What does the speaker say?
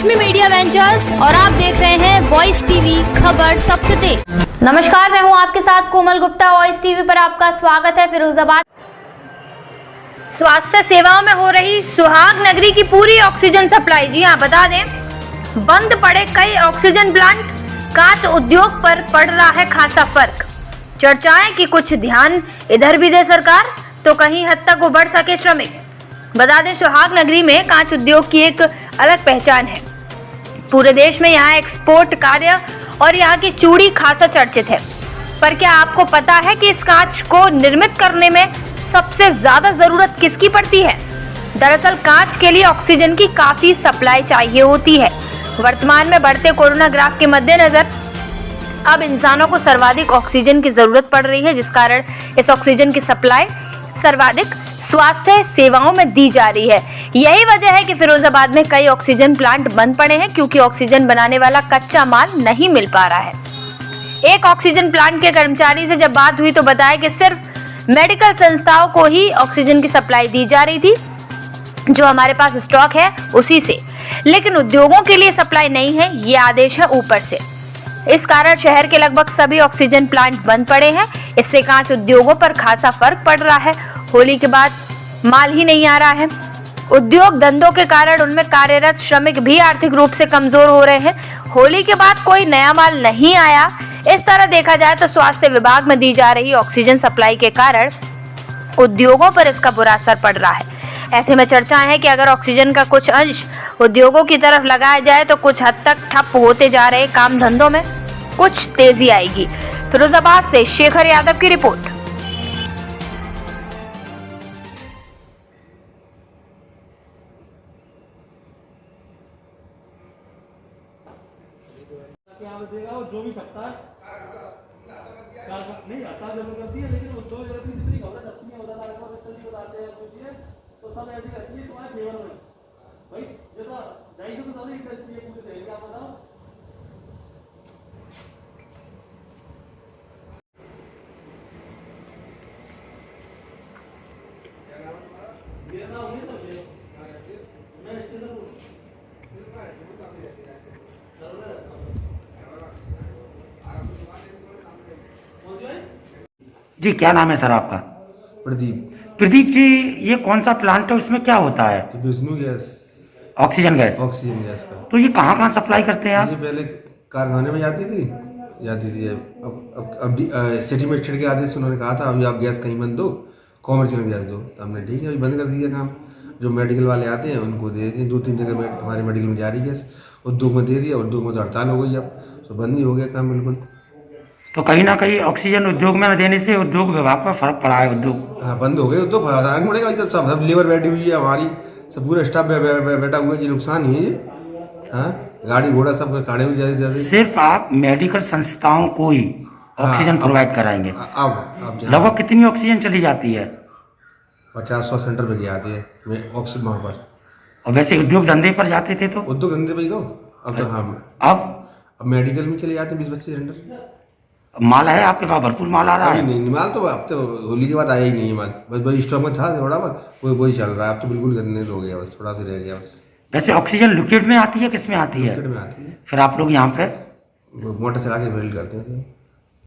Lakshmi media ventures और आप देख रहे हैं वॉइस टीवी, खबर सबसे तेज। नमस्कार, मैं हूं आपके साथ कोमल गुप्ता। वॉइस टीवी पर आपका स्वागत है। फिरोजाबाद स्वास्थ्य सेवाओं में हो रही सुहाग नगरी की पूरी ऑक्सीजन सप्लाई। जी हां, बता दें, बंद पड़े कई ऑक्सीजन प्लांट, कांच उद्योग पर पड़ रहा है खासा फर्क। चर्चाएं कि कुछ ध्यान इधर भी दे सरकार, तो कहीं हद तक उभर सके श्रमिक। बता दें, सुहाग नगरी में कांच उद्योग की एक अलग पहचान है। पूरे देश में यहाँ एक्सपोर्ट कार्य और यहाँ की चूड़ी खासा चर्चित है। पर क्या आपको पता है कि इस कांच को निर्मित करने में सबसे ज्यादा जरूरत किसकी पड़ती है? दरअसल कांच के लिए ऑक्सीजन की काफी सप्लाई चाहिए होती है। वर्तमान में बढ़ते कोरोना ग्राफ के मद्देनजर अब इंसानों को सर्वाधिक ऑक्सीजन की जरूरत पड़ रही है, जिस कारण इस ऑक्सीजन की सप्लाई सर्वाधिक स्वास्थ्य सेवाओं में दी जा रही है। यही वजह है कि फिरोजाबाद में कई ऑक्सीजन प्लांट बंद पड़े हैं, क्योंकि ऑक्सीजन बनाने वाला कच्चा माल नहीं मिल पा रहा है। एक ऑक्सीजन प्लांट के कर्मचारी से जब बात हुई तो बताया कि सिर्फ मेडिकल संस्थाओं को ही ऑक्सीजन की सप्लाई दी जा रही थी, जो हमारे पास स्टॉक है उसी से, लेकिन उद्योगों के लिए सप्लाई नहीं है। ये आदेश है ऊपर से। इस कारण शहर के लगभग सभी ऑक्सीजन प्लांट बंद पड़े हैं। इससे कांच उद्योगों पर खासा फर्क पड़ रहा है। होली के बाद माल ही नहीं आ रहा है। उद्योग धंधों के कारण उनमें कार्यरत श्रमिक भी आर्थिक रूप से कमजोर हो रहे हैं। होली के बाद कोई नया माल नहीं आया। इस तरह देखा जाए तो स्वास्थ्य विभाग में दी जा रही ऑक्सीजन सप्लाई के कारण उद्योगों पर इसका बुरा असर पड़ रहा है। ऐसे में चर्चाएं हैं कि अगर ऑक्सीजन का कुछ अंश उद्योगों की तरफ लगाया जाए तो कुछ हद तक ठप होते जा रहे काम धंधों में कुछ तेजी आएगी। फिरोजाबाद से शेखर यादव की रिपोर्ट। जो भी सकता है नहीं आता जरूर करती है, लेकिन उस दो जितनी खबर सकती है उधर बताते हैं कुछ है तो सब ऐसी करती है तुम्हारे फेवर में। भाई जैसा जाई से तो सारी इंडस्ट्री है पूरे शहर, क्या बताओ। मेरा नाम नहीं समझे, मैं स्टेशन जी। क्या नाम है सर आपका? प्रदीप। प्रदीप जी, ये कौन सा प्लांट है, उसमें क्या होता है? Vishnu gas, oxygen gas. Oxygen gas का। तो ये कहाँ कहाँ सप्लाई करते हैं आप? ये पहले कारखाने में जाती थी। अब सिटी मजिस्ट्रेट के आदेश से उन्होंने कहा था अभी आप गैस कहीं बंद दो, कॉमर्शियल में गैस दो। तो हमने ठीक है, अभी बंद कर दिया काम। जो मेडिकल वाले आते हैं उनको दे देते हैं, 2-3 जगह में हमारे मेडिकल में जा रही गैस। उद्योग में दे दिया, उद्योग में तो हड़ताल हो गई, अब तो बंद ही हो गया काम बिल्कुल। तो कहीं ना कहीं ऑक्सीजन उद्योग में देने से उद्योग विभाग पर फर्क पड़ा है। उद्योग हाँ बंद हो गए, उद्योग पड़ेगा। जब सब लेबर बैठी हुई है, हमारी सब पूरा स्टाफ बैठा हुआ है, ये नुकसान ही है ये। हाँ, गाड़ी घोड़ा सब खड़े हुए जैसे। सिर्फ आप मेडिकल संस्थाओं को ही ऑक्सीजन प्रोवाइड कराएंगे? अब लगभग कितनी ऑक्सीजन चली जाती है? 50-100 सेंटर पे की आती है ऑक्सीजन वहाँ पर। और वैसे उद्योग धंधे पर जाते थे तो? उद्योग धंधे पे ही तो अब तो हाँ, अब मेडिकल में चले जाते हैं 20-25 सेंटर। माल है आपके पास? भरपूर माल आ रहा है? नहीं, माल तो अब तो होली के बाद आया ही नहीं है माल। बस वही स्टॉक में था थोड़ा बहुत, वही चल रहा है। अब तो बिल्कुल गंदे हो गया, बस थोड़ा सा रह गया बस। वैसे ऑक्सीजन लिक्विड में आती है, किस में आती है? लिक्विड में आती है। फिर आप लोग यहाँ पे मोटर चला के बिल्ड करते हैं।